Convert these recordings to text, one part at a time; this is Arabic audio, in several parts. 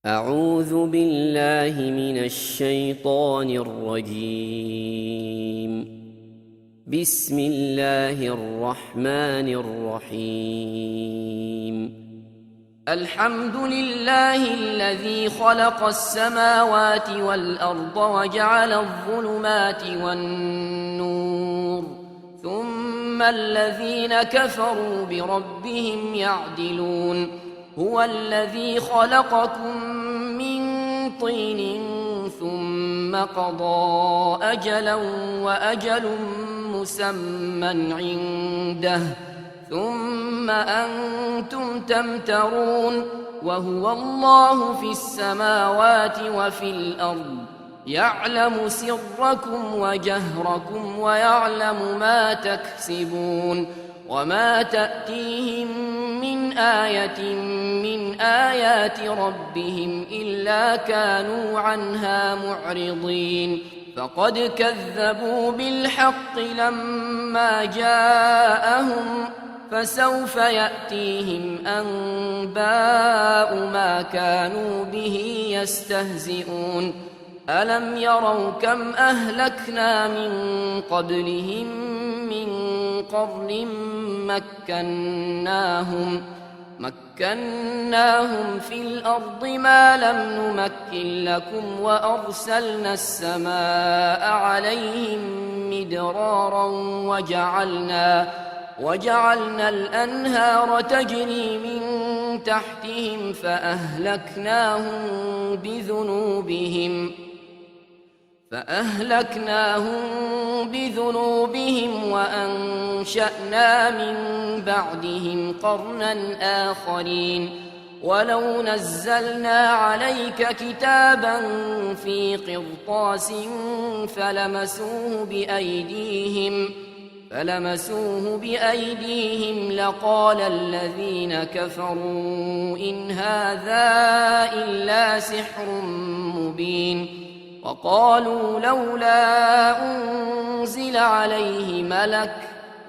أعوذ بالله من الشيطان الرجيم. بسم الله الرحمن الرحيم. الحمد لله الذي خلق السماوات والأرض وجعل الظلمات والنور ثم الذين كفروا بربهم يعدلون. هو الذي خلقكم من طين ثم قضى أجلا وأجل مسمى عنده ثم أنتم تمترون. وهو الله في السماوات وفي الأرض يعلم سركم وجهركم ويعلم ما تكسبون. وما تأتيهم من آية من آيات ربهم إلا كانوا عنها معرضين. فقد كذبوا بالحق لما جاءهم فسوف يأتيهم أنباء ما كانوا به يستهزئون. ألم يروا كم أهلكنا من قبلهم من قرن مكناهم في الأرض ما لم نمكن لكم وأرسلنا السماء عليهم مدرارا وجعلنا الأنهار تجري من تحتهم فأهلكناهم بذنوبهم وأنشأنا من بعدهم قرنا آخرين. ولو نزلنا عليك كتابا في قرطاس فلمسوه بأيديهم لقال الذين كفروا إن هذا إلا سحر مبين. وقالوا لولا أنزل عليه ملك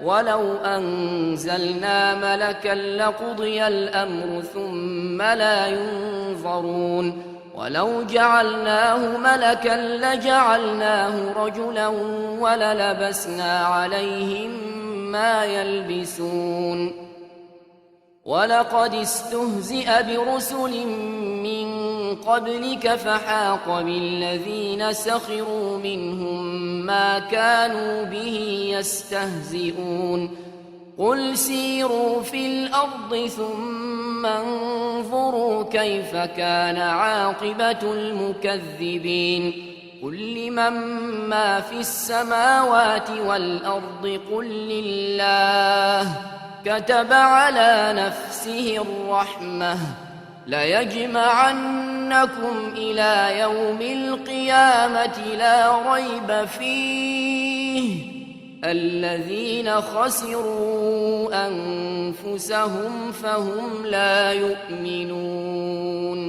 ولو أنزلنا ملكا لقضي الأمر ثم لا ينظرون. ولو جعلناه ملكا لجعلناه رجلا وللبسنا عليهم ما يلبسون. ولقد استهزئ برسل من قبلك فحاق بالذين سخروا منهم ما كانوا به يستهزئون. قل سيروا في الأرض ثم انظروا كيف كان عاقبة المكذبين. قل لمن ما في السماوات والأرض قل لله كتب على نفسه الرحمة ليجمعنكم إلى يوم القيامة لا ريب فيه الذين خسروا أنفسهم فهم لا يؤمنون.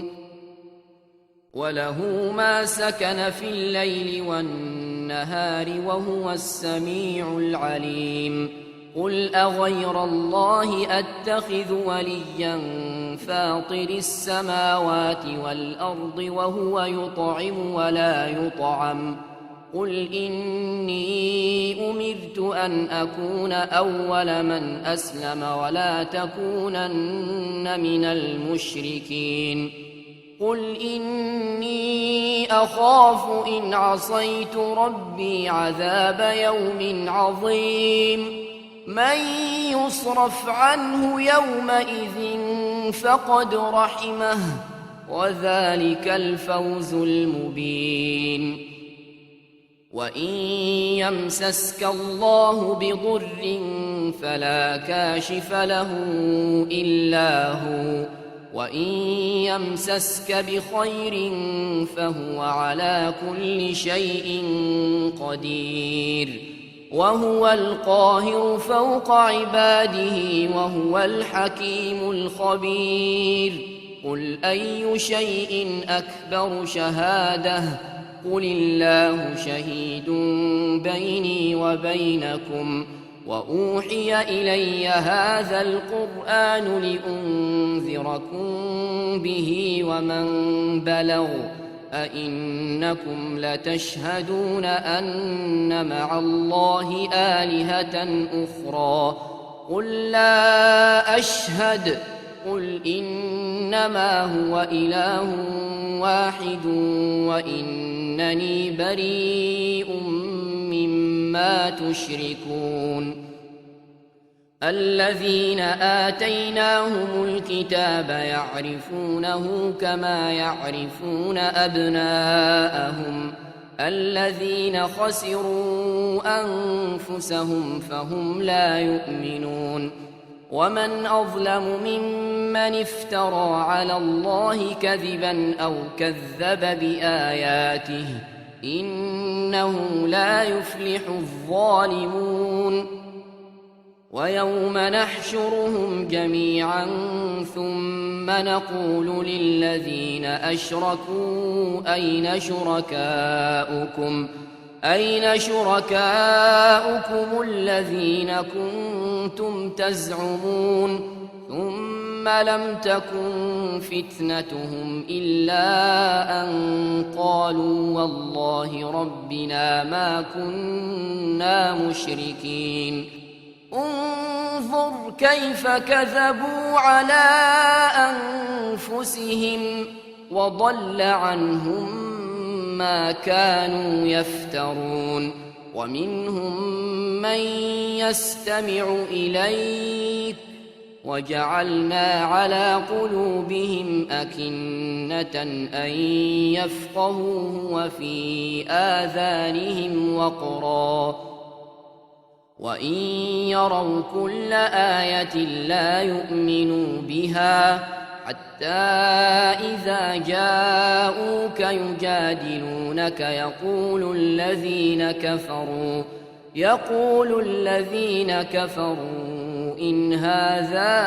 وله ما سكن في الليل والنهار وهو السميع العليم. قل أغير الله أتخذ وليا فاطر السماوات والأرض وهو يطعم ولا يطعم. قل إني أمرت أن أكون أول من أسلم ولا تكونن من المشركين. قل إني أخاف إن عصيت ربي عذاب يوم عظيم. من يصرف عنه يومئذ فقد رحمه وذلك الفوز المبين. وإن يمسسك الله بضر فلا كاشف له إلا هو وإن يمسسك بخير فهو على كل شيء قدير. وهو القاهر فوق عباده وهو الحكيم الخبير. قل أي شيء أكبر شهادة قل الله شهيد بيني وبينكم وأوحي إلي هذا القرآن لأنذركم به ومن بلغ أئنكم لتشهدون أن مع الله آلهة أخرى قل لا أشهد قل إنما هو إله واحد وإنني بريء مما تشركون الذين آتيناهم الكتاب يعرفونه كما يعرفون أبناءهم الذين خسروا أنفسهم فهم لا يؤمنون ومن أظلم ممن افترى على الله كذبا أو كذب بآياته إنه لا يفلح الظالمون ويوم نحشرهم جميعا ثم نقول للذين أشركوا أين شركاؤكم الذين كنتم تزعمون ثم لم تكن فتنتهم إلا أن قالوا والله ربنا ما كنا مشركين انظر كيف كذبوا على أنفسهم وضل عنهم ما كانوا يفترون ومنهم من يستمع إليك وجعلنا على قلوبهم أكنة أن يفقهوه وفي آذانهم وقرا وإن يروا كل آية لا يؤمنوا بها حتى إذا جاءوك يجادلونك يقول الذين كفروا إن هذا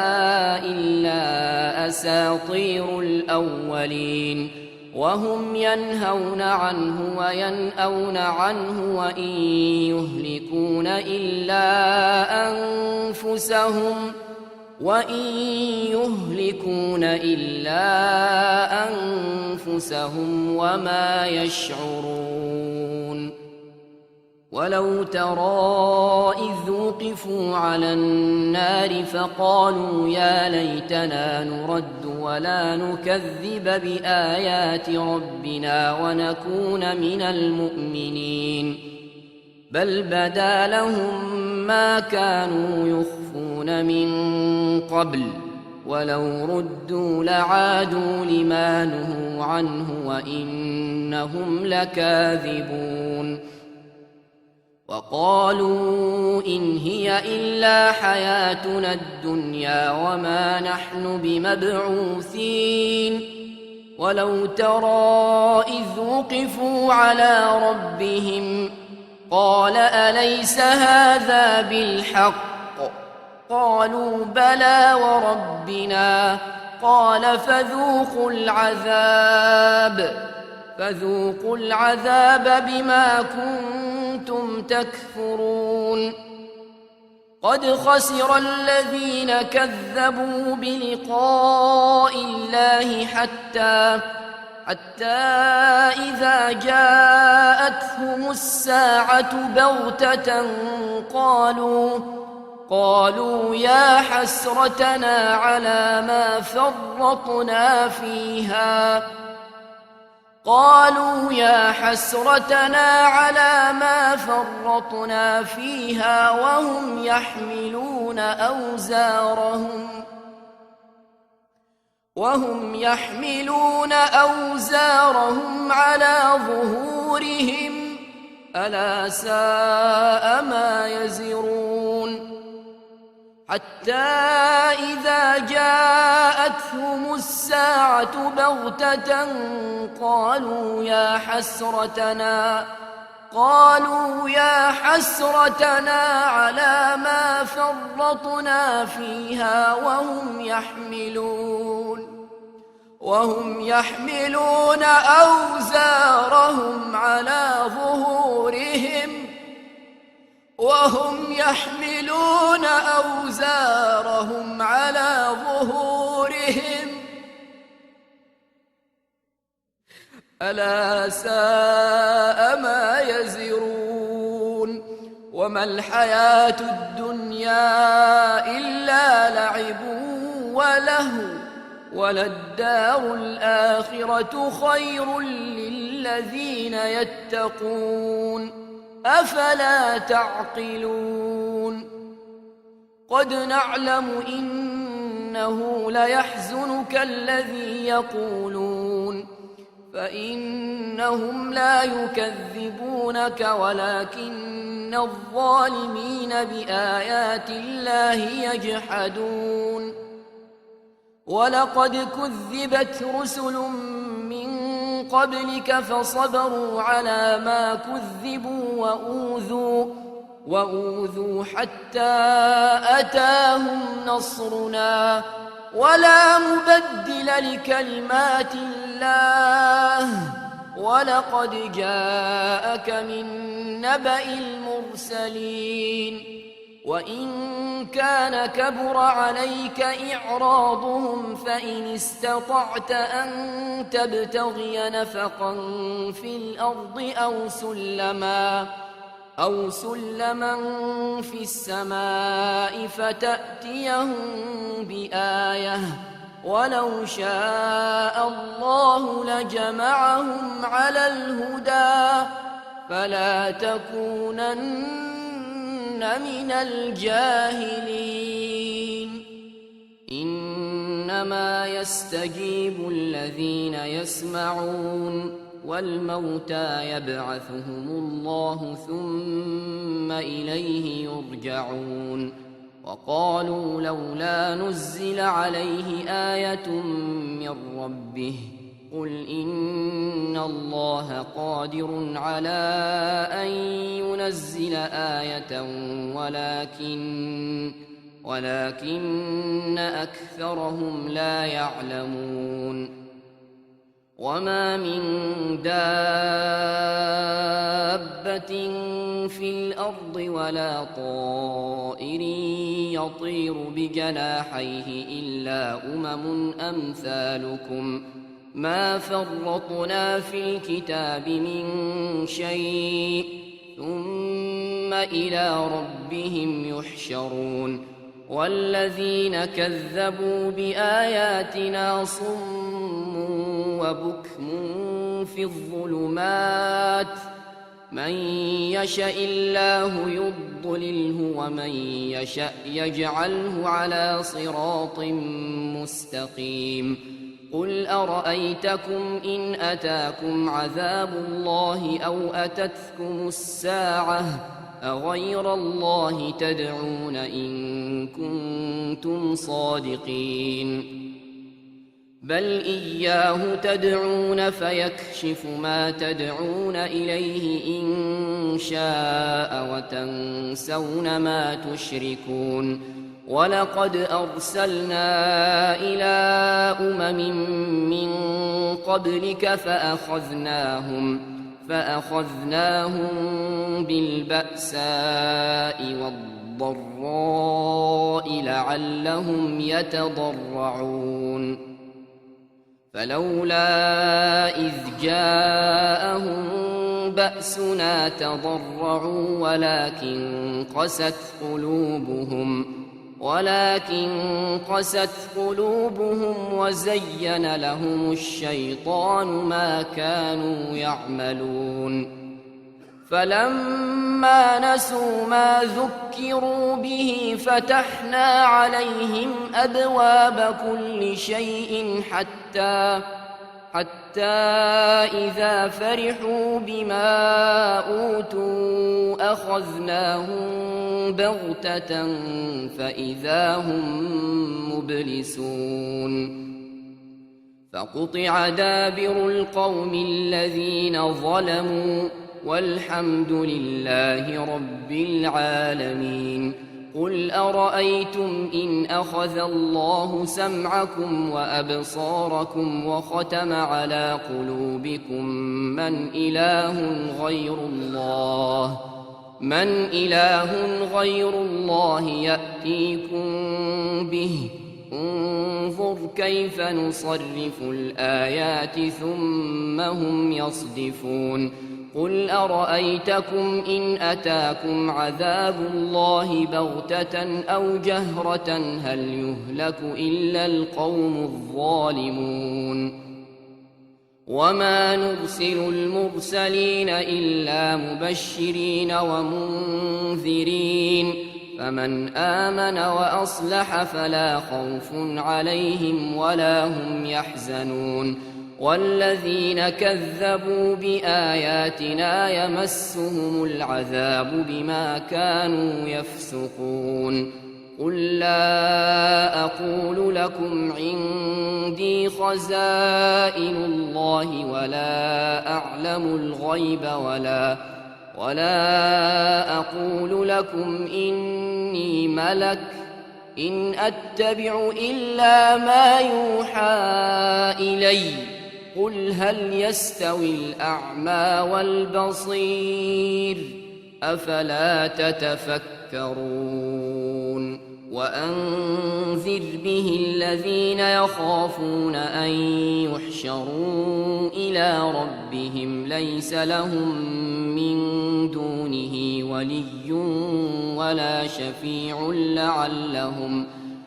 إلا أساطير الأولين وهم ينهون عنه وينأون عنه وإن يهلكون إلا أنفسهم وما يشعرون ولو ترى إذ وقفوا على النار فقالوا يا ليتنا نرد ولا نكذب بآيات ربنا ونكون من المؤمنين بل بدا لهم ما كانوا يخفون من قبل ولو ردوا لعادوا لما نهوا عنه وإنهم لكاذبون وقالوا إن هي إلا حياتنا الدنيا وما نحن بمبعوثين ولو ترى إذ وقفوا على ربهم قال أليس هذا بالحق قالوا بلى وربنا قال فذوقوا العذاب بما كنتم تكفرون قد خسر الذين كذبوا بلقاء الله حتى إذا جاءتهم الساعة بغتة قالوا يا حسرتنا على ما فرطنا فيها وهم يحملون أوزارهم على ظهورهم ألا ساء ما يزرون حتى إذا جاءتهم الساعة بغتة قالوا يا حسرتنا على ما فرطنا فيها وهم يحملون أوزارهم على ظهورهم وهم يحملون أوزارهم على ظهورهم ألا ساء ما يزرون وما الحياة الدنيا إلا لعب ولهو وللدار الآخرة خير للذين يتقون أفلا تعقلون قد نعلم إنه ليحزنك الذي يقولون فإنهم لا يكذبونك ولكن الظالمين بآيات الله يجحدون ولقد كذبت رسل من قبلك فصبروا على ما كذبوا وأوذوا حتى أتاهم نصرنا ولا مبدل لكلمات الله ولقد جاءك من نبأ المرسلين وإن كان كبر عليك إعراضهم فإن استطعت أن تبتغي نفقا في الأرض أو سلما في السماء فتأتيهم بآية ولو شاء الله لجمعهم على الهدى فلا تكونن من الجاهلين إنما يستجيب الذين يسمعون والموتى يبعثهم الله ثم إليه يرجعون وقالوا لولا نزل عليه آية من ربه قل إن الله قادر على أن ينزل آية ولكن أكثرهم لا يعلمون وما من دابة في الأرض ولا طائر يطير بجناحيه إلا أمثالكم ما فرطنا في الكتاب من شيء ثم إلى ربهم يحشرون والذين كذبوا بآياتنا صم وبكم في الظلمات من يشاء الله يضلله ومن يشاء يجعله على صراط مستقيم قل أرأيتكم إن أتاكم عذاب الله أو أتتكم الساعة أغير الله تدعون إن كنتم صادقين بل إياه تدعون فيكشف ما تدعون إليه إن شاء وتنسون ما تشركون ولقد أرسلنا إلى من قبلك فأخذناهم بالبأساء والضراء لعلهم يتضرعون فلولا إذ جاءهم بأسنا تضرعوا ولكن قست قلوبهم وزين لهم الشيطان ما كانوا يعملون فلما نسوا ما ذكروا به فتحنا عليهم أبواب كل شيء حتى إذا فرحوا بما أوتوا أخذناهم بغتة فإذا هم مبلسون فقطع دابر القوم الذين ظلموا والحمد لله رب العالمين قل أرأيتم إن أخذ الله سمعكم وأبصاركم وختم على قلوبكم من إله غير الله من إله غير الله يأتيكم به انظر كيف نصرف الآيات ثم هم يصدفون قل أرأيتكم إن أتاكم عذاب الله بغتة أو جهرة هل يهلك إلا القوم الظالمون وما نرسل المرسلين إلا مبشرين ومنذرين فمن آمن وأصلح فلا خوف عليهم ولا هم يحزنون والذين كذبوا بآياتنا يمسهم العذاب بما كانوا يفسقون قل لا أقول لكم عندي خزائن الله ولا أعلم الغيب ولا أقول لكم إني ملك إن أتبع إلا ما يوحى إلي قل هل يستوي الأعمى والبصير أفلا تتفكرون وأنذر به الذين يخافون أن يحشروا إلى ربهم ليس لهم من دونه ولي ولا شفيع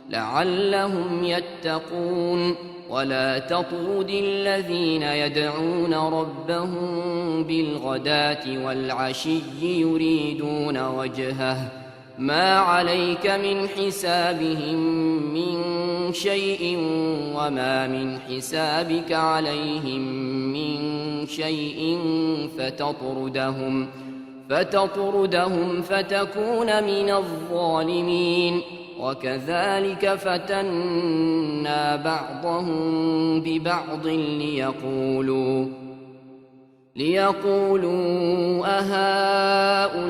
لعلهم يتقون ولا تطرد الذين يدعون ربهم بالغداة والعشي يريدون وجهه ما عليك من حسابهم من شيء وما من حسابك عليهم من شيء فتطردهم فتكون من الظالمين وكذلك فتنا بعضهم ببعض ليقولوا أهؤلاء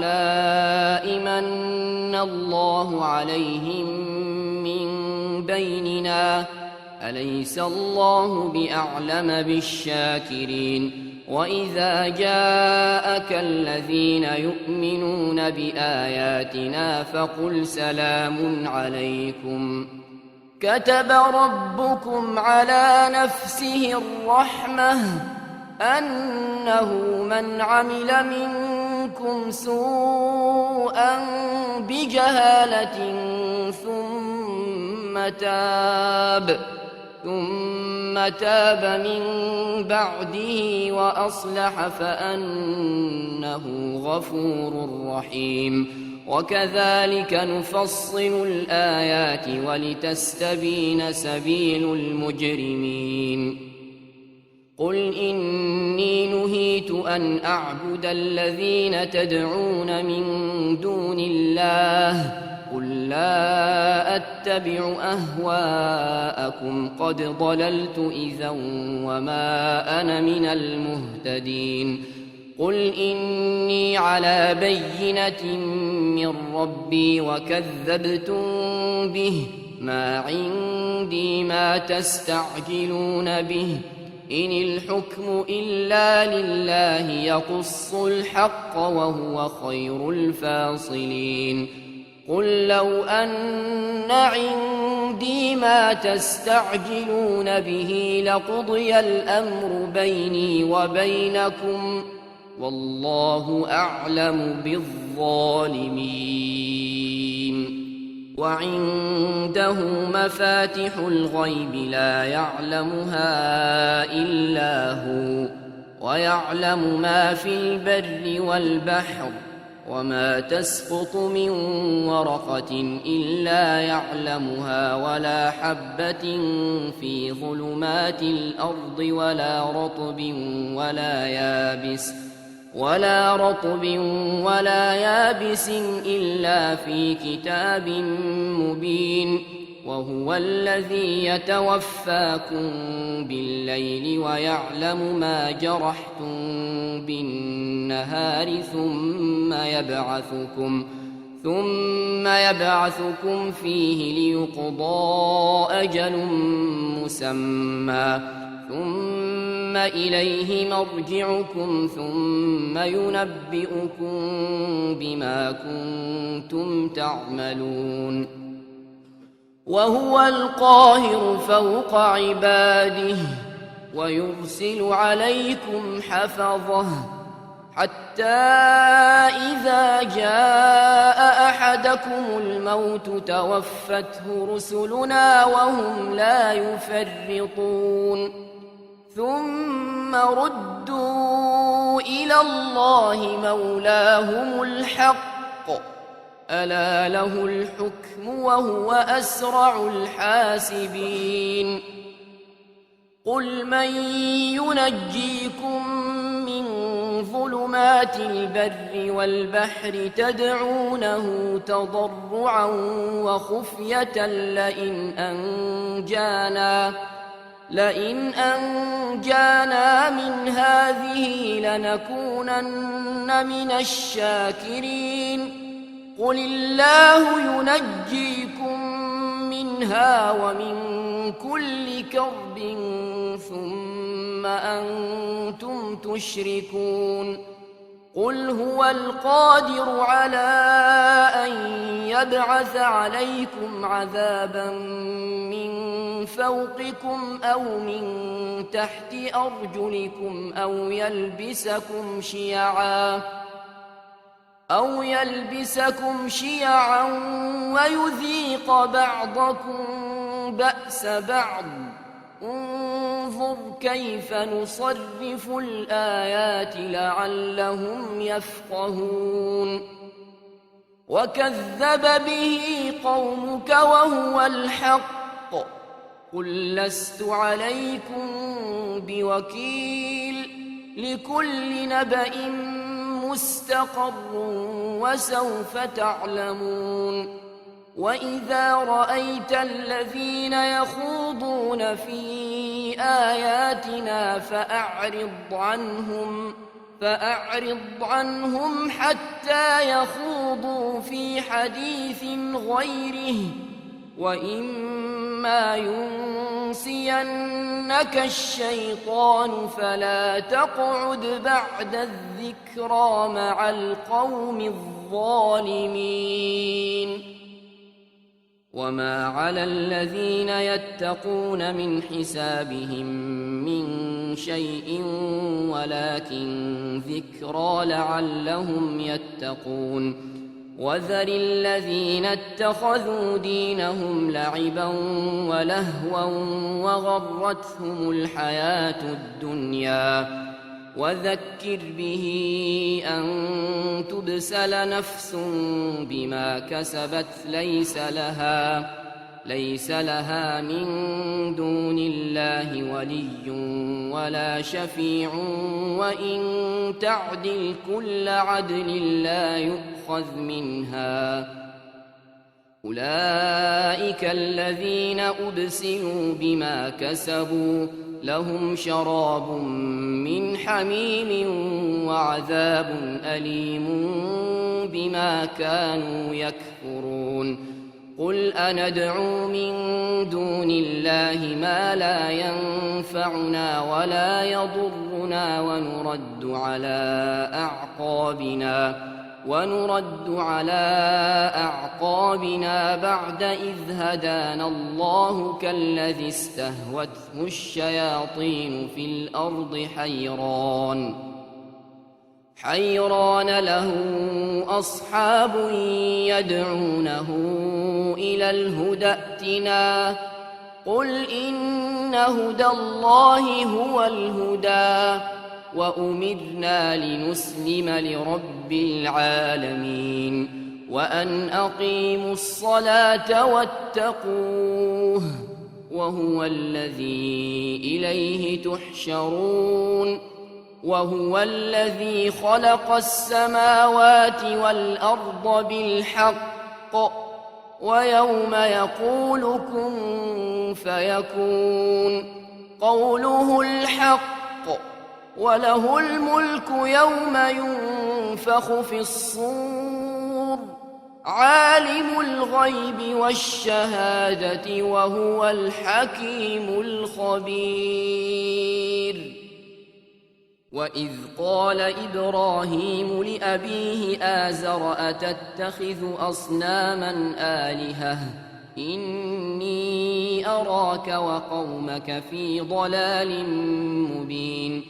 من الله عليهم من بيننا أليس الله بأعلم بالشاكرين وإذا جاءك الذين يؤمنون بآياتنا فقل سلام عليكم كتب ربكم على نفسه الرحمة أنه من عمل منكم سوءا بجهالة ثم تاب من بعده وأصلح فأنه غفور رحيم وكذلك نفصل الآيات ولتستبين سبيل المجرمين قل إني نهيت أن أعبد الذين تدعون من دون الله قل لا أتبع أهواءكم قد ضللت إذا وما أنا من المهتدين قل إني على بينة من ربي وكذبتم به ما عندي ما تستعجلون به إن الحكم إلا لله يقص الحق وهو خير الفاصلين قل لو أن عندي ما تستعجلون به لقضي الأمر بيني وبينكم والله أعلم بالظالمين وعنده مفاتح الغيب لا يعلمها إلا هو ويعلم ما في البر والبحر وما تسقط من ورقة إلا يعلمها ولا حبة في ظلمات الأرض ولا رطب ولا يابس إلا في كتاب مبين وهو الذي يتوفاكم بالليل ويعلم ما جرحتم بالنهار ثم يبعثكم فيه ليقضى أجل مسمى ثم إليه مرجعكم ثم ينبئكم بما كنتم تعملون وهو القاهر فوق عباده ويرسل عليكم حفظه حتى إذا جاء أحدكم الموت توفته رسلنا وهم لا يفرطون ثم ردوا إلى الله مولاهم الحق ألا له الحكم وهو أسرع الحاسبين قل من ينجيكم من ظلمات البر والبحر تدعونه تضرعا وخفية لئن أنجانا من هذه لنكونن من الشاكرين قل الله ينجيكم منها ومن كل كرب ثم أنتم تشركون قل هو القادر على أن يبعث عليكم عذابا من فوقكم أو من تحت أرجلكم أو يلبسكم شيعا ويذيق بعضكم بأس بعض انظر كيف نصرف الآيات لعلهم يفقهون وكذب به قومك وهو الحق قل لست عليكم بوكيل لكل نبأ مستقر وسوف تعلمون وإذا رأيت الذين يخوضون في آياتنا فأعرض عنهم حتى يخوضوا في حديث غيره وإما ينسينك الشيطان فلا تقعد بعد الذكرى مع القوم الظالمين وما على الذين يتقون من حسابهم من شيء ولكن ذكرى لعلهم يتقون وذر الذين اتخذوا دينهم لعبا ولهوا وغرتهم الحياة الدنيا وذكر به أن تبسل نفس بما كسبت ليس لها من دون الله ولي ولا شفيع وإن تعدل كل عدل لا يؤخذ منها أولئك الذين أبسلوا بما كسبوا لهم شراب من حميم وعذاب أليم بما كانوا يكفرون قل أندعو من دون الله ما لا ينفعنا ولا يضرنا ونرد على أعقابنا بعد إذ هدانا الله كالذي استهوته الشياطين في الأرض حيران له أصحاب يدعونه إلى الهدى ائتنا قل إن هدى الله هو الهدى وأمرنا لنسلم لرب العالمين وأن أقيموا الصلاة واتقوه وهو الذي إليه تحشرون وهو الذي خلق السماوات والأرض بالحق ويوم يقول كن فيكون قوله الحق وله الملك يوم ينفخ في الصور عالم الغيب والشهادة وهو الحكيم الخبير وإذ قال إبراهيم لأبيه آزر أتتخذ أصناما آلهة إني أراك وقومك في ضلال مبين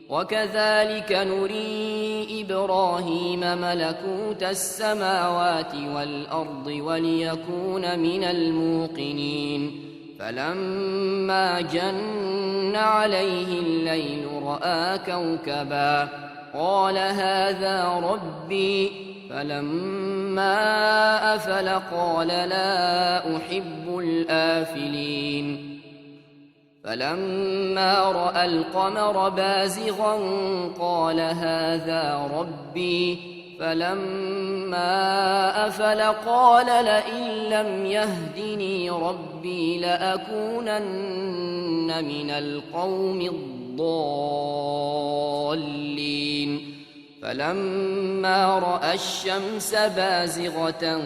وكذلك نري إبراهيم ملكوت السماوات والأرض وليكون من الموقنين فلما جن عليه الليل رأى كوكبا قال هذا ربي فلما أفل قال لا أحب الآفلين فلما رأى القمر بازغا قال هذا ربي فلما أفل قال لئن لم يهدني ربي لأكونن من القوم الضالين فلما رأى الشمس بازغة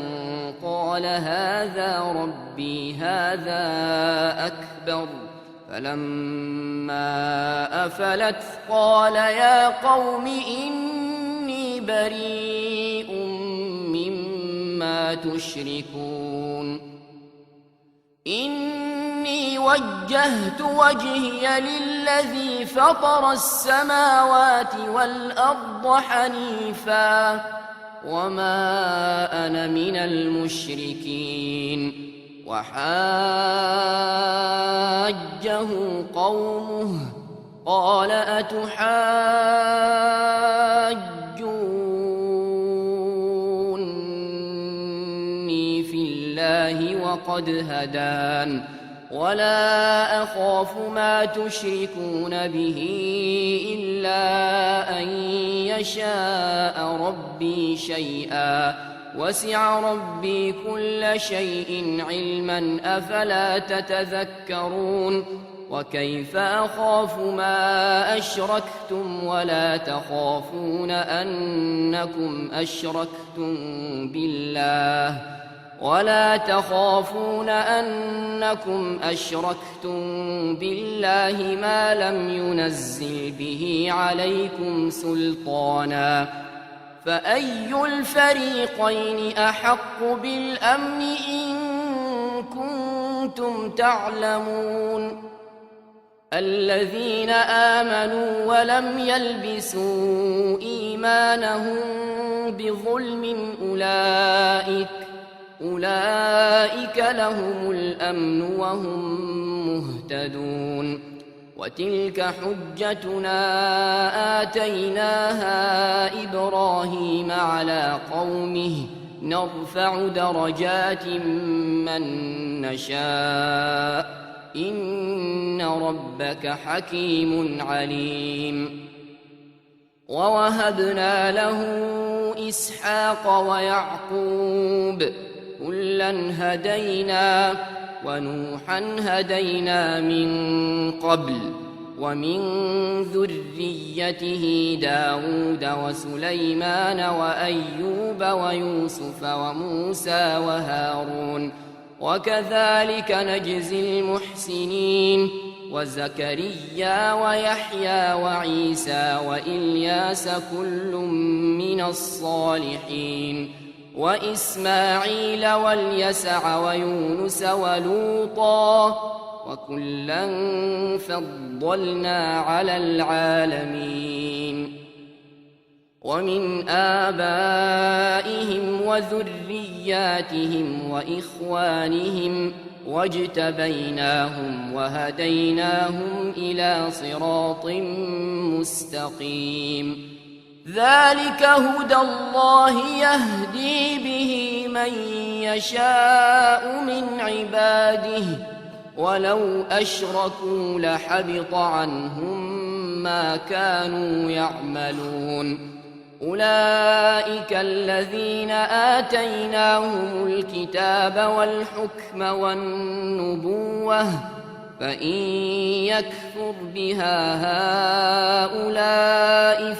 قال هذا ربي هذا أكبر فلما أفلت قال يا قوم إني بريء مما تشركون إني وجهت وجهي للذي فطر السماوات والأرض حنيفا وما أنا من المشركين وحاجه قومه قال أتحاجوني في الله وقد هدان ولا أخاف ما تشركون به إلا أن يشاء ربي شيئا وسع ربي كل شيء علما أفلا تتذكرون وكيف أخاف ما أشركتم ولا تخافون أنكم أشركتم بالله ما لم ينزل به عليكم سلطانا فأي الفريقين أحق بالأمن إن كنتم تعلمون الذين آمنوا ولم يلبسوا إيمانهم بظلم أولئك لهم الأمن وهم مهتدون وتلك حجتنا آتيناها إبراهيم على قومه نرفع درجات من نشاء إن ربك حكيم عليم ووهبنا له إسحاق ويعقوب كلا هدينا ونوحا هدينا من قبل ومن ذريته داود وسليمان وأيوب ويوسف وموسى وهارون وكذلك نجزي المحسنين وزكريا ويحيى وعيسى وإلياس كل من الصالحين وإسماعيل واليسع ويونس ولوطا وكلا فضلنا على العالمين ومن آبائهم وذرياتهم وإخوانهم واجتبيناهم وهديناهم إلى صراط مستقيم ذلك هدى الله يهدي به من يشاء من عباده ولو أشركوا لحبط عنهم ما كانوا يعملون أولئك الذين آتيناهم الكتاب والحكم والنبوة فإن يكفر بها هؤلاء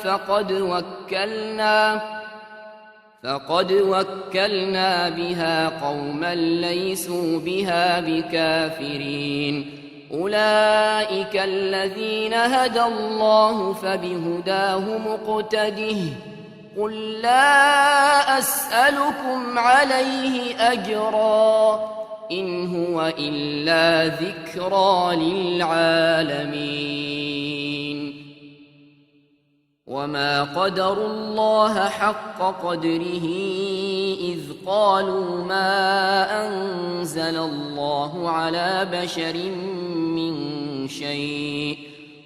فقد وكلنا بها قوما ليسوا بها بكافرين أولئك الذين هدى الله فبهداه مقتده قل لا أسألكم عليه أجرا إن هو إلا ذكرى للعالمين وما قدروا الله حق قدره إذ قالوا ما أنزل الله على بشر من شيء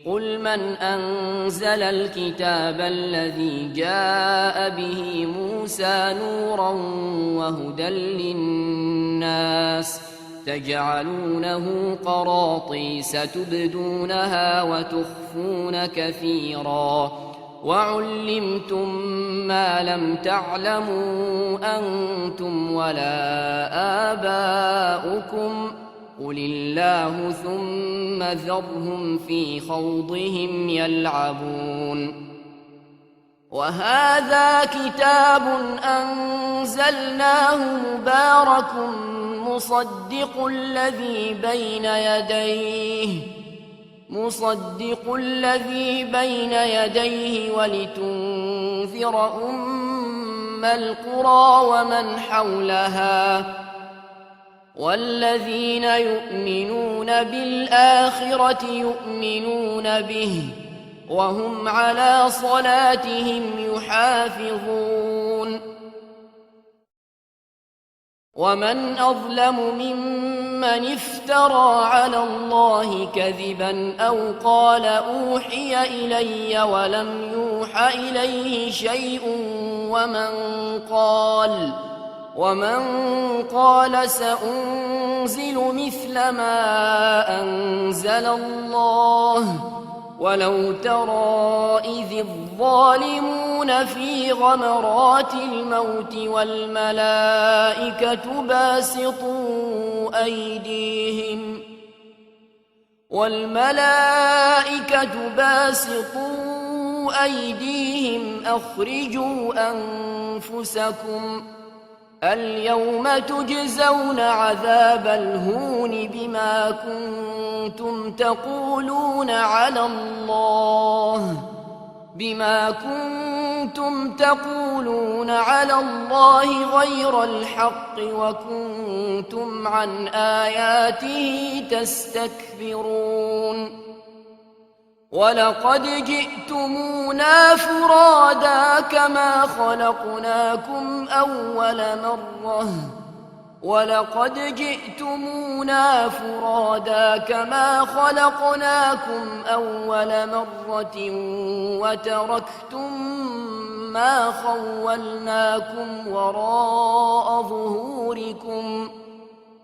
قل من أنزل الكتاب الذي جاء به موسى نورا وهدى للناس تجعلونه قراطيس تبدونها وتخفون كثيرا وعلمتم ما لم تعلموا أنتم ولا آباؤكم قل الله ثم ذرهم في خوضهم يلعبون وهذا كتاب أنزلناه مبارك مصدق الذي بين يديه ولتنذر أم القرى ومن حولها والذين يؤمنون بالآخرة يؤمنون به وهم على صلاتهم يحافظون ومن أظلم ممن افترى على الله كذبا أو قال أوحي إلي ولم يوح إليه شيء ومن قال سأنزل مثل ما أنزل الله ولو ترى إذ الظالمون في غمرات الموت والملائكة باسطوا أيديهم أخرجوا أنفسكم اليوم تجزون عذاب الهون بما كنتم تقولون على الله غير الحق وكنتم عن آياته تستكبرون ولقد جئتمونا فرادا كما خلقناكم أول مرة وتركتم ما خولناكم وراء ظهوركم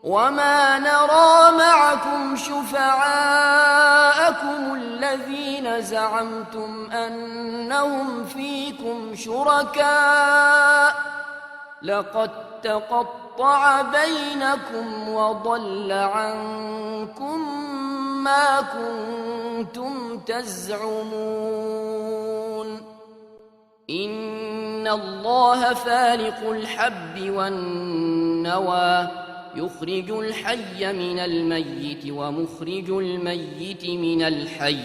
وما نرى معكم شفعاءكم الذين زعمتم أنهم فيكم شركاء لقد تقطع بينكم وضل عنكم ما كنتم تزعمون إن الله فالق الحب والنوى يخرج الحي من الميت ومخرج الميت من الحي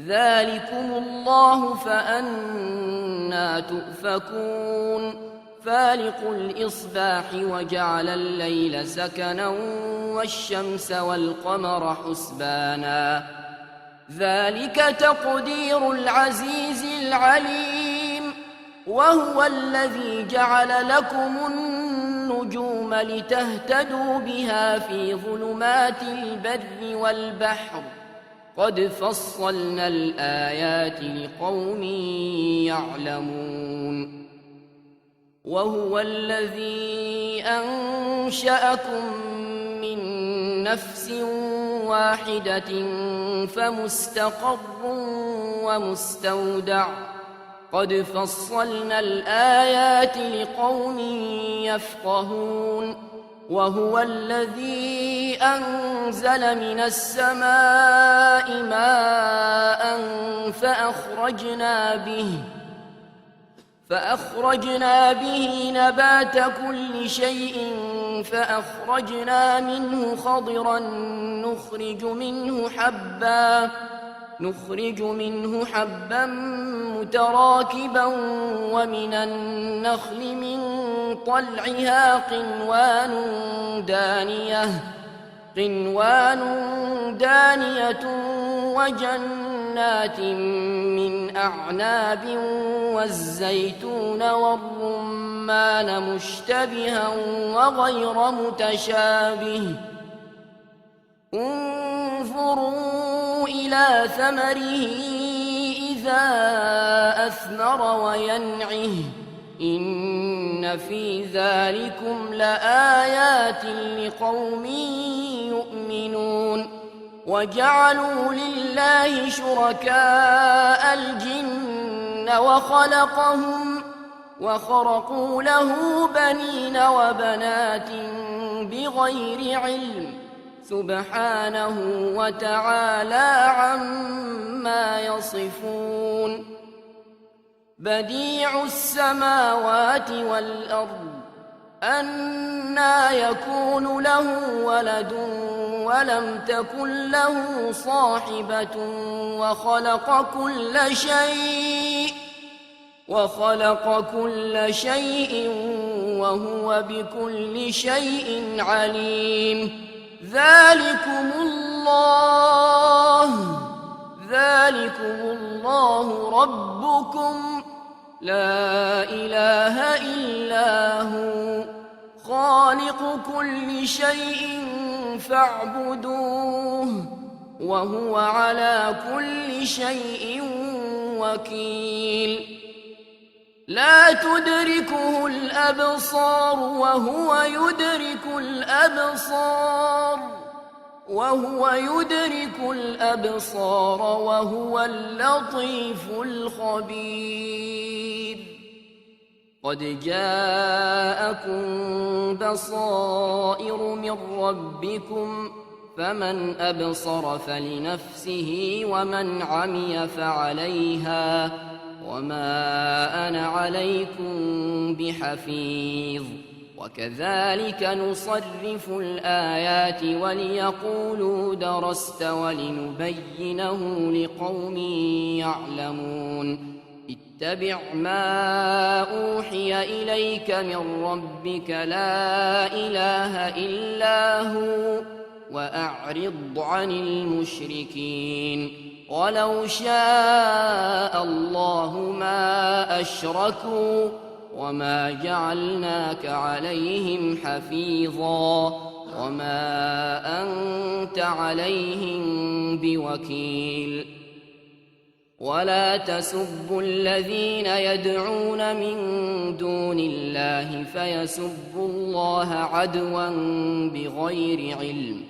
ذلكم الله فأنى تؤفكون فالق الإصباح وجعل الليل سكنا والشمس والقمر حسبانا ذلك تقدير العزيز العليم وهو الذي جعل لكم النجوم لتهتدوا بها في ظلمات البر والبحر قد فصلنا الآيات لقوم يعلمون وهو الذي أنشأكم من نفس واحدة فمستقر ومستودع قد فصلنا الآيات لقوم يفقهون وهو الذي أنزل من السماء ماء فأخرجنا به نبات كل شيء فأخرجنا منه خضرا نخرج منه حبا متراكبا ومن النخل من طلعها قنوان دانية وجنات من أعناب والزيتون والرمان مشتبها وغير متشابه انظروا إلى ثمره إذا أثمر وينعه إن في ذلكم لآيات لقوم يؤمنون وجعلوا لله شركاء الجن وخرقوا له بنين وبنات بغير علم سبحانه وتعالى عما يصفون بديع السماوات والأرض أنى يكون له ولد ولم تكن له صاحبة وخلق كل شيء وهو بكل شيء عليم ذلكم الله ربكم لا إله إلا هو خالق كل شيء فاعبدوه وهو على كل شيء وكيل لا تدركه الأبصار وهو يدرك الأبصار وهو اللطيف الخبير قد جاءكم بصائر من ربكم فمن أبصر فلنفسه ومن عمي فعليها وما أنا عليكم بحفيظ وكذلك نصرف الآيات وليقولوا درست ولنبينه لقوم يعلمون اتبع ما أوحي إليك من ربك لا إله إلا هو وأعرض عن المشركين ولو شاء الله ما أشركوا وما جعلناك عليهم حفيظا وما أنت عليهم بوكيل ولا تسبوا الذين يدعون من دون الله فيسبوا الله عدوا بغير علم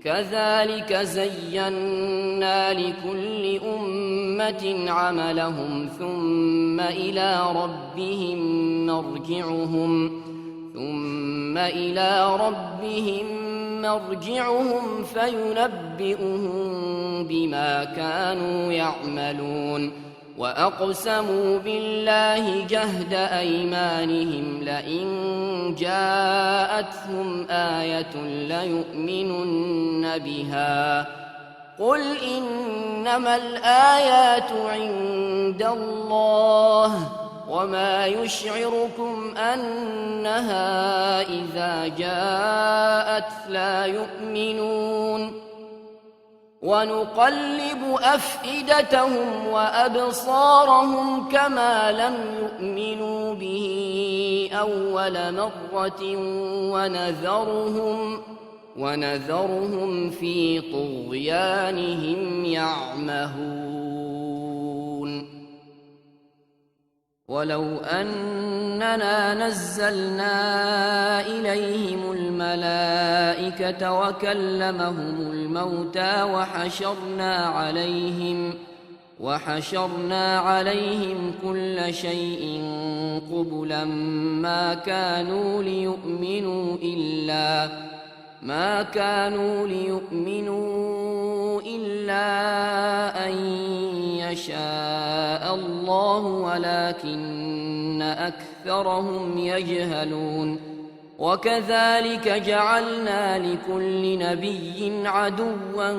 كذلك زينا لكل أمة عملهم ثم إلى ربهم مرجعهم فينبئهم بما كانوا يعملون وأقسموا بالله جهد أيمانهم لئن جاءتهم آية ليؤمنن بها قل إنما الآيات عند الله وما يشعركم أنها إذا جاءت لا يؤمنون ونقلب أفئدتهم وأبصارهم كما لم يؤمنوا به أول مرة ونذرهم في طغيانهم يعمهون ولو أننا نزلنا إليهم الملائكة وكلمهم الموتى وحشرنا عليهم كل شيء قبلا ما كانوا ليؤمنوا إلا أن يشاء الله ولكن أكثرهم يجهلون وكذلك جعلنا لكل نبي عدوا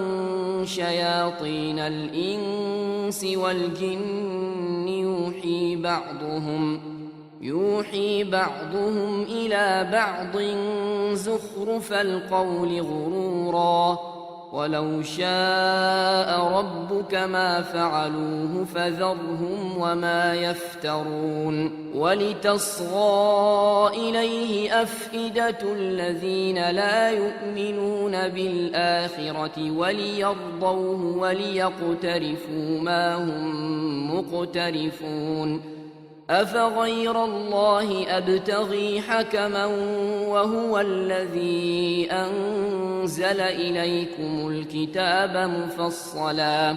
شياطين الإنس والجن يوحي بعضهم إلى بعض زخرف القول غرورا ولو شاء ربك ما فعلوه فذرهم وما يفترون ولتصغى إليه أفئدة الذين لا يؤمنون بالآخرة وليرضوه وليقترفوا ما هم مقترفون أفغير الله أبتغي حكما وهو الذي أنزل إليكم الكتاب مفصلا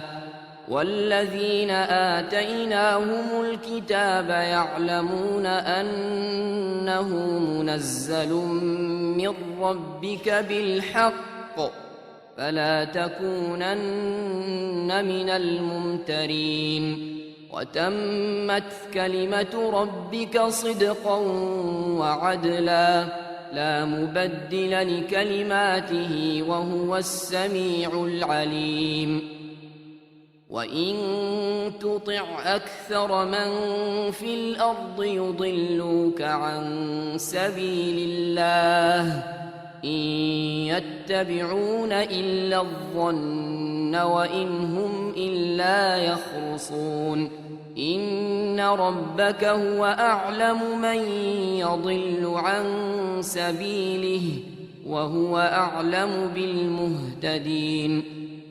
والذين آتيناهم الكتاب يعلمون أنه منزل من ربك بالحق فلا تكونن من الممترين وتمت كلمة ربك صدقا وعدلا لا مبدل لكلماته وهو السميع العليم وإن تطع أكثر من في الأرض يضلوك عن سبيل الله إن يتبعون إلا الظن وإن هم إلا يخرصون إن ربك هو أعلم من يضل عن سبيله وهو أعلم بالمهتدين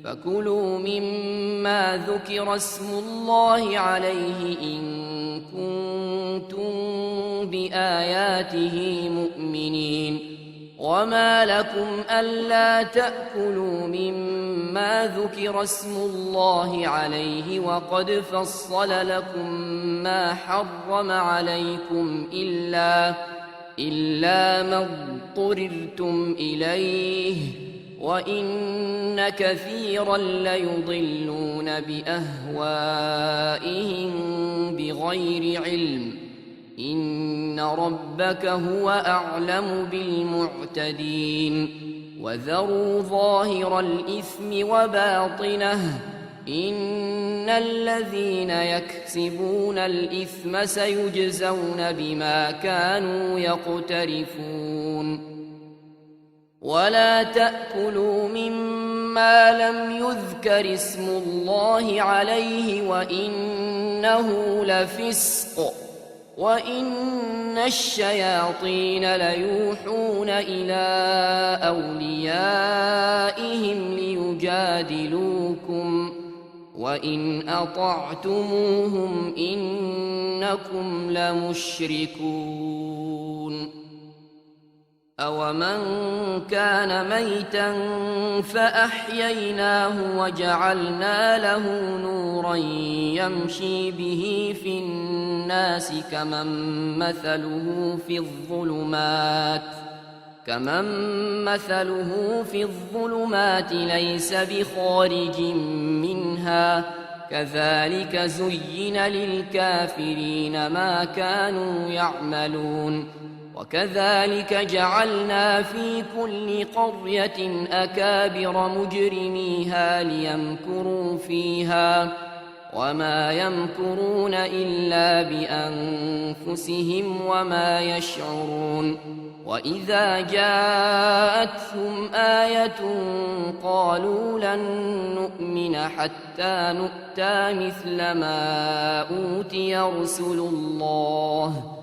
فكلوا مما ذكر اسم الله عليه إن كنتم بآياته مؤمنين وما لكم ألا تأكلوا مما ذكر اسم الله عليه وقد فصل لكم ما حرم عليكم إلا ما اضطررتم إليه وإن كثيرا ليضلون بأهوائهم بغير علم إن ربك هو أعلم بالمعتدين وذروا ظاهر الإثم وباطنه إن الذين يكسبون الإثم سيجزون بما كانوا يقترفون ولا تأكلوا مما لم يذكر اسم الله عليه وإنه لفسق وإن الشياطين ليوحون إلى أوليائهم ليجادلوكم وإن أطعتموهم إنكم لمشركون أومن كان ميتا فأحييناه وجعلنا له نورا يمشي به في الناس كمن مثله في الظلمات ليس بخارج منها كذلك زين للكافرين ما كانوا يعملون وكذلك جعلنا في كل قرية أكابر مجرميها ليمكروا فيها وما يمكرون إلا بأنفسهم وما يشعرون وإذا جاءتهم آية قالوا لن نؤمن حتى نؤتى مثل ما أوتي رسل الله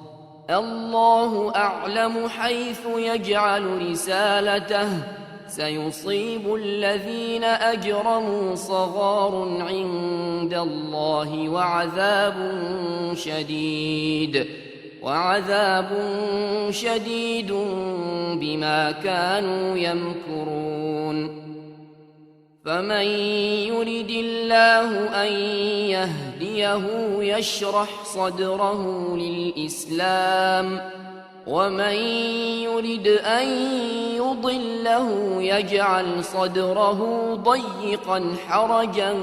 أعلم حيث يجعل رسالته سيصيب الذين أجرموا صغار عند الله وعذاب شديد بما كانوا يمكرون فمن يرد الله أن يهديه يشرح صدره للإسلام ومن يرد أن يضله يجعل صدره ضيقا حرجا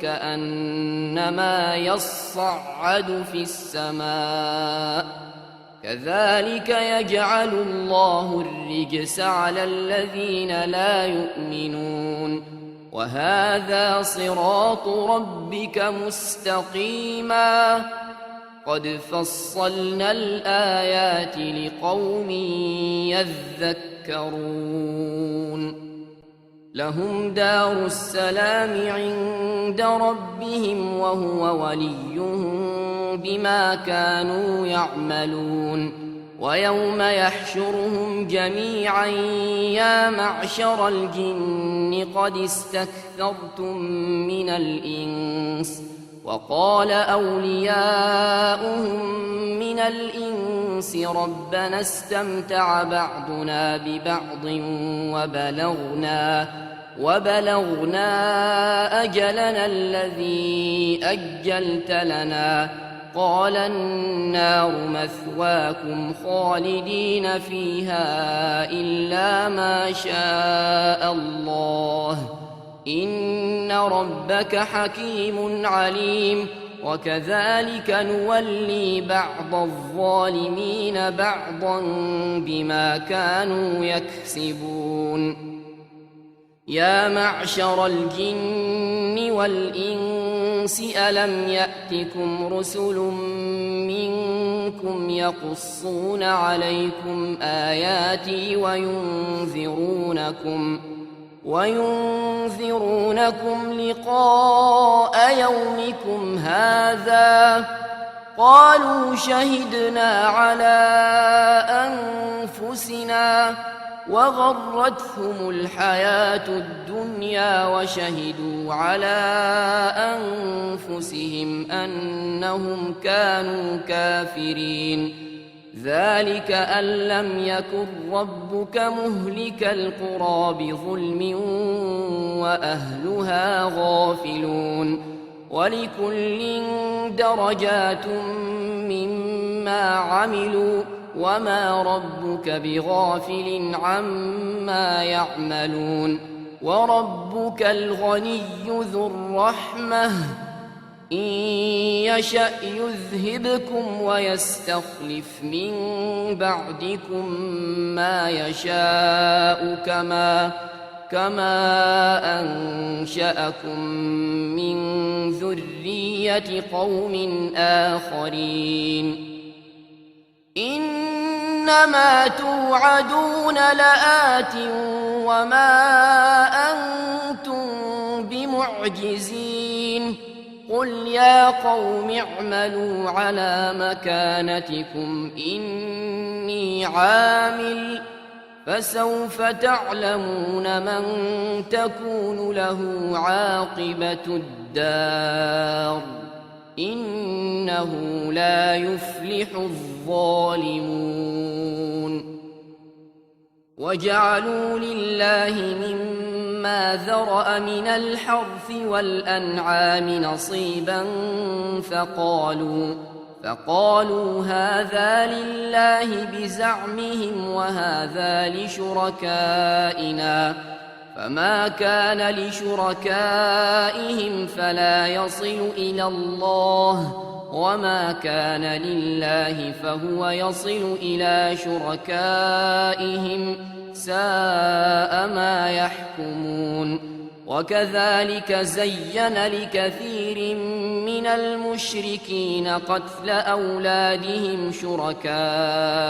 كأنما يصعد في السماء كذلك يجعل الله الرجس على الذين لا يؤمنون وهذا صراط ربك مستقيما قد فصلنا الآيات لقوم يذكرون لهم دار السلام عند ربهم وهو وليهم بما كانوا يعملون ويوم يحشرهم جميعا يا معشر الجن قد استكثرتم من الإنس وقال أولياؤهم من الإنس ربنا استمتع بعضنا ببعض وبلغنا أجلنا الذي أجلت لنا قال النار مثواكم خالدين فيها إلا ما شاء الله إن ربك حكيم عليم وكذلك نولي بعض الظالمين بعضا بما كانوا يكسبون يا معشر الجن والإنس ألم يأتكم رسل منكم يقصون عليكم آياتي وينذرونكم لقاء يومكم هذا قالوا شهدنا على أنفسنا وغرتهم الحياة الدنيا وشهدوا على أنفسهم أنهم كانوا كافرين ذلك أن لم يكن ربك مهلك القرى بظلم وأهلها غافلون ولكل درجات مما عملوا وما ربك بغافل عما يعملون وربك الغني ذو الرحمة إن يشأ يذهبكم ويستخلف من بعدكم ما يشاء كما أنشأكم من ذرية قوم آخرين إنما توعدون لآت وما أنتم بمعجزين قل يا قوم اعملوا على مكانتكم إني عامل فسوف تعلمون من تكون له عاقبة الدار إنه لا يفلح الظالمون وجعلوا لله مما ذرأ من الحرث والأنعام نصيبا فقالوا هذا لله بزعمهم وهذا لشركائنا فما كان لشركائهم فلا يصل إلى الله وما كان لله فهو يصل إلى شركائهم ساء ما يحكمون وكذلك زين لكثير من المشركين قتل أولادهم شركاؤهم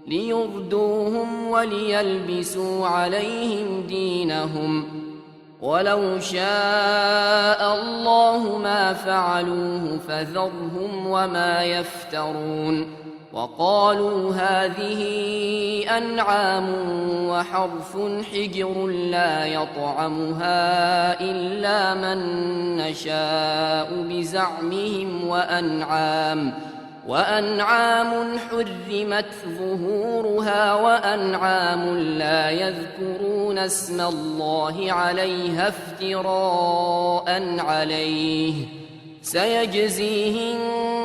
ليردوهم وليلبسوا عليهم دينهم ولو شاء الله ما فعلوه فذرهم وما يفترون وقالوا هذه أنعام وحرث حجر لا يطعمها إلا من نشاء بزعمهم وأنعام حرمت ظهورها وأنعام لا يذكرون اسم الله عليها افتراء عليه سيجزيهم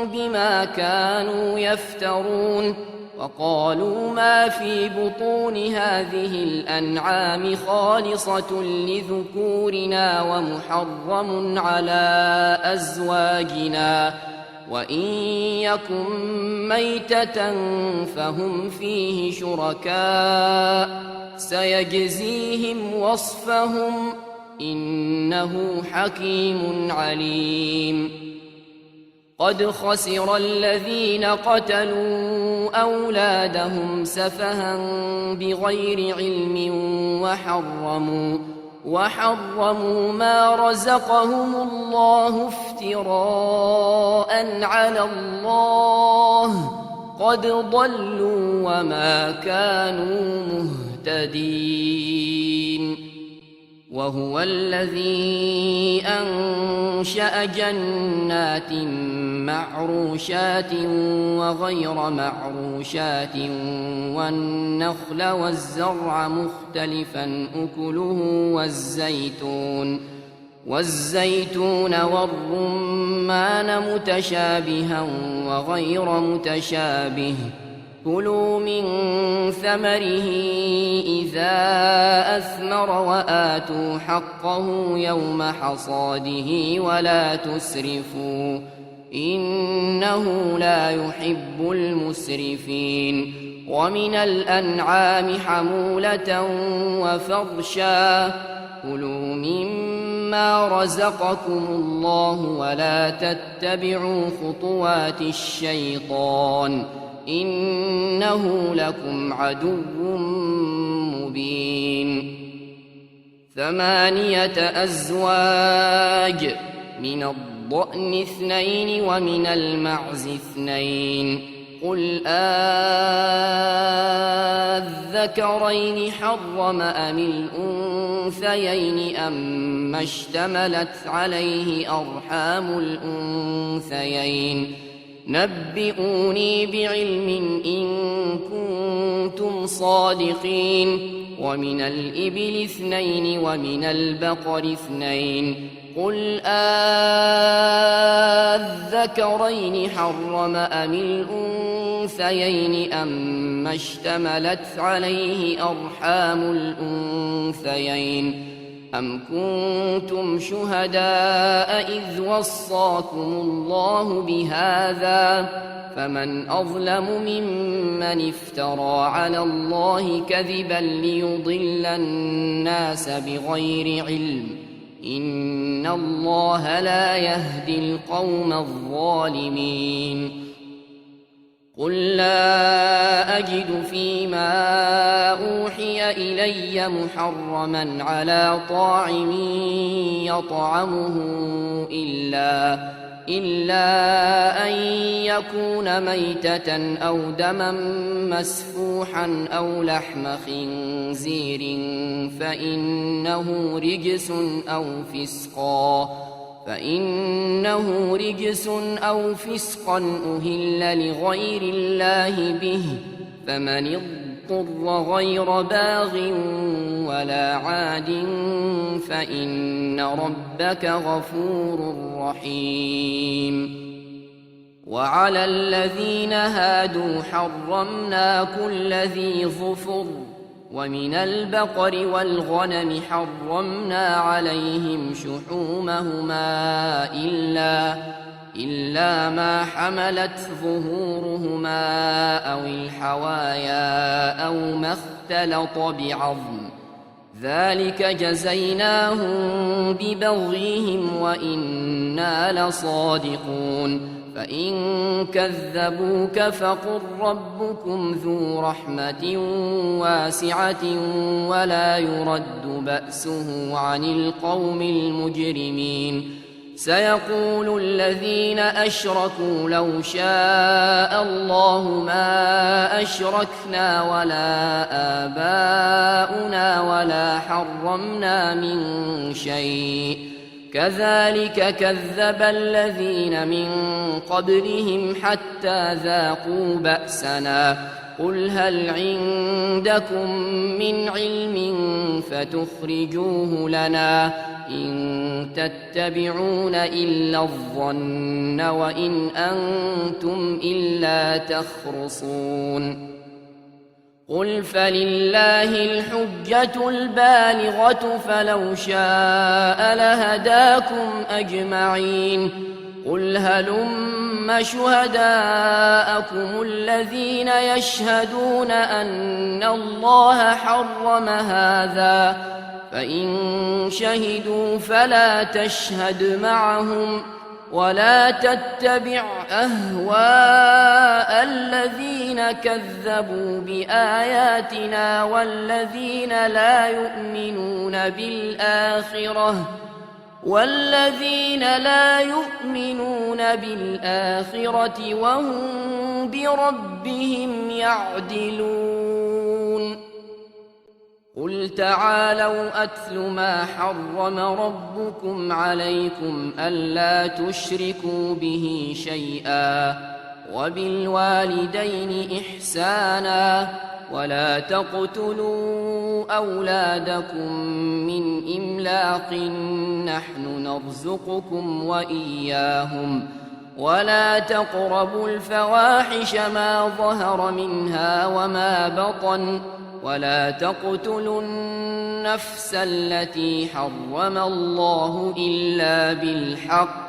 بما كانوا يفترون وقالوا ما في بطون هذه الأنعام خالصة لذكورنا ومحرم على أزواجنا وإن يكن ميتة فهم فيه شركاء سيجزيهم وصفهم إنه حكيم عليم قد خسر الذين قتلوا أولادهم سفها بغير علم وحرموا ما رزقهم الله افتراء على الله قد ضلوا وما كانوا مهتدين وهو الذي أنشأ جنات معروشات وغير معروشات والنخل والزرع مختلفا أكله والزيتون والرمان متشابها وغير متشابه كلوا من ثمره إذا أثمر وآتوا حقه يوم حصاده ولا تسرفوا إنه لا يحب المسرفين ومن الأنعام حمولة وفرشا كلوا مما رزقكم الله ولا تتبعوا خطوات الشيطان إنه لكم عدو مبين 8 أزواج من الضأن 2 ومن المعز 2 قل أذكرين حرم أم الأنثيين أما اشتملت عليه أرحام الأنثيين نبئوني بعلم إن كنتم صادقين ومن الإبل 2 ومن البقر 2 قل أذكرين حرم أم الأنثيين أما اشتملت عليه أرحام الأنثيين أم كنتم شهداء إذ وصاكم الله بهذا فمن أظلم ممن افترى على الله كذبا ليضل الناس بغير علم إن الله لا يهدي القوم الظالمين قل لا أجد فيما أوحي إلي محرما على طاعم يطعمه إلا أن يكون ميتة أو دما مسفوحا أو لحم خنزير فإنه رجس أو فسقا أهل لغير الله به فمن اضطر غير باغ ولا عاد فإن ربك غفور رحيم وعلى الذين هادوا حرمنا كل ذي ظفر ومن البقر والغنم حرمنا عليهم شحومهما إلا ما حملت ظهورهما أو الحوايا أو ما اختلط بعظم ذلك جزيناهم ببغيهم وإنا لصادقون فإن كذبوك فقل ربكم ذو رحمة واسعة ولا يرد بأسه عن القوم المجرمين سيقول الذين أشركوا لو شاء الله ما أشركنا ولا آباؤنا ولا حرمنا من شيء كذلك كذب الذين من قبلهم حتى ذاقوا بأسنا قل هل عندكم من علم فتخرجوه لنا إن تتبعون إلا الظن وإن أنتم إلا تخرصون قل فلله الحجة البالغة فلو شاء لهداكم أجمعين قل هلم شهداءكم الذين يشهدون أن الله حرم هذا فإن شهدوا فلا تشهد معهم ولا تتبع أهواء الذين كذبوا بآياتنا والذين لا يؤمنون بالآخرة وهم بربهم يعدلون قل تعالوا أتل ما حرم ربكم عليكم ألا تشركوا به شيئا وبالوالدين إحسانا ولا تقتلوا أولادكم من إملاق نحن نرزقكم وإياهم ولا تقربوا الفواحش ما ظهر منها وما بطن ولا تقتلوا النفس التي حرم الله إلا بالحق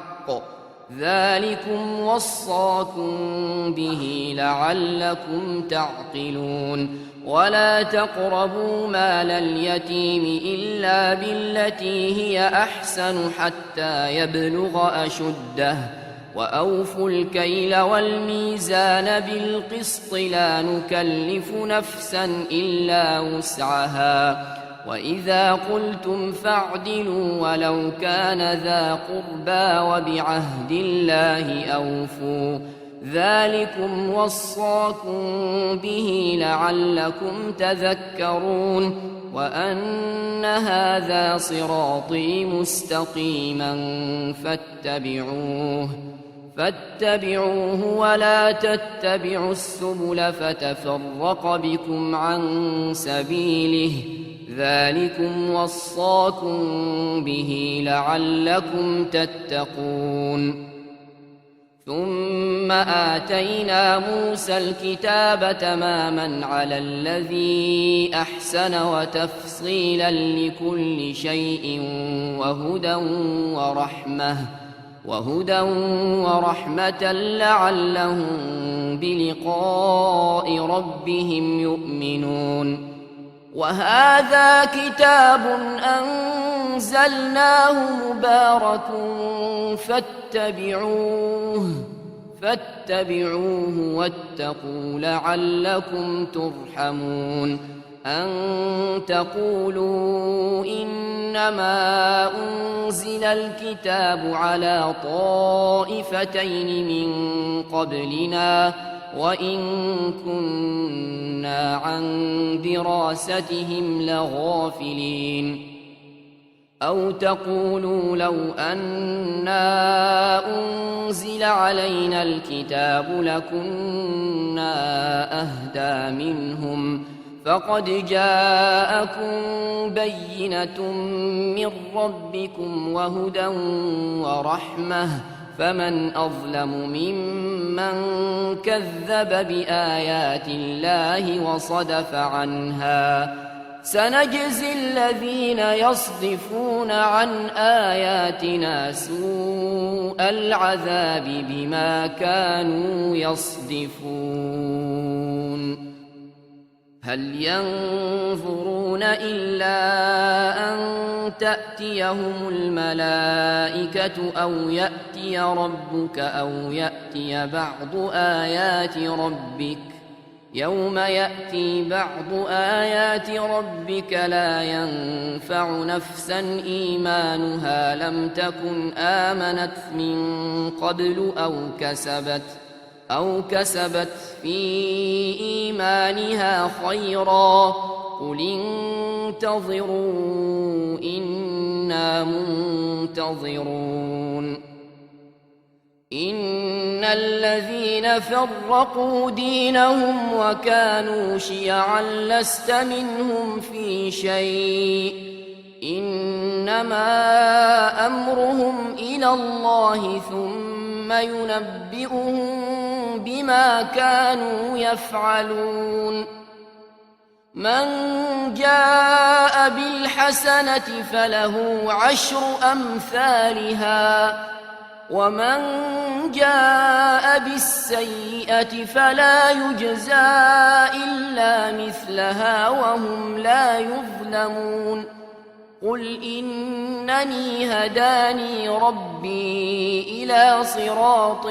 ذلكم وصاكم به لعلكم تعقلون ولا تقربوا مال اليتيم إلا بالتي هي أحسن حتى يبلغ أشده وأوفوا الكيل والميزان بالقسط لا نكلف نفسا إلا وسعها وإذا قلتم فاعدلوا ولو كان ذا قربى وبعهد الله أوفوا ذلكم وصاكم به لعلكم تذكرون وأن هذا صراطي مستقيما فاتبعوه ولا تتبعوا السبل فتفرق بكم عن سبيله ذلكم وصاكم به لعلكم تتقون ثم آتينا موسى الكتاب تماما على الذي أحسن وتفصيلا لكل شيء وهدى ورحمة لعلهم بلقاء ربهم يؤمنون وهذا كتاب أنزلناه مبارك فاتبعوه واتقوا لعلكم ترحمون أن تقولوا إنما أنزل الكتاب على طائفتين من قبلنا وإن كنا عن دراستهم لغافلين أو تقولوا لو أنا أنزل علينا الكتاب لكنا أهدى منهم فقد جاءكم بينة من ربكم وهدى ورحمة فمن أظلم ممن كذب بآيات الله وصدف عنها سنجزي الذين يصدفون عن آياتنا سوء العذاب بما كانوا يصدفون هل ينظرون إلا أن تأتيهم الملائكة أو يأتي ربك أو يأتي بعض آيات ربك يوم يأتي بعض آيات ربك لا ينفع نفسا إيمانها لم تكن آمنت من قبل أو كسبت في إيمانها خيرا قل انتظروا إنا منتظرون إن الذين فرقوا دينهم وكانوا شيعا لست منهم في شيء إنما أمرهم إلى الله ثم ينبئهم بما كانوا يفعلون من جاء بالحسنة فله 10 أمثالها ومن جاء بالسيئة فلا يجزى إلا مثلها وهم لا يظلمون قل إنني هداني ربي إلى صراط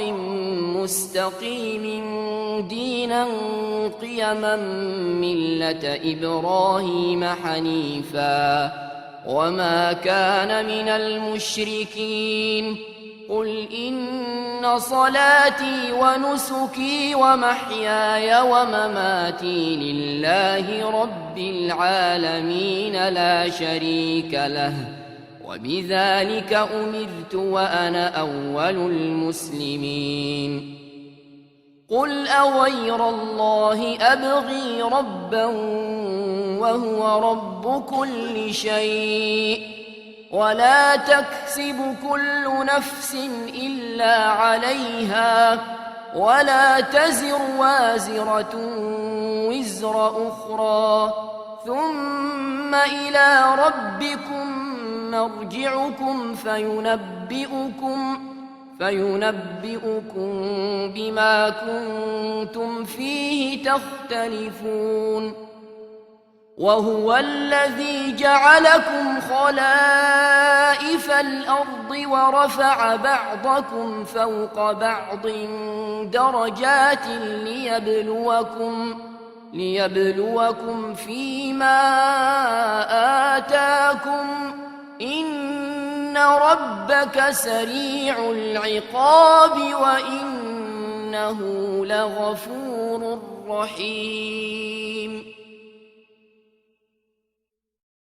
مستقيم دينا قيما ملة إبراهيم حنيفا وما كان من المشركين قل إن صلاتي ونسكي ومحياي ومماتي لله رب العالمين لا شريك له وبذلك أمرت وأنا أول المسلمين قل أغير الله أبغي ربا وهو رب كل شيء ولا تكسب كل نفس إلا عليها ولا تزر وازرة وزر أخرى ثم إلى ربكم مرجعكم فينبئكم بما كنتم فيه تختلفون وهو الذي جعلكم خلائف الأرض ورفع بعضكم فوق بعض درجات ليبلوكم فيما آتاكم إن ربك سريع العقاب وإنه لغفور رحيم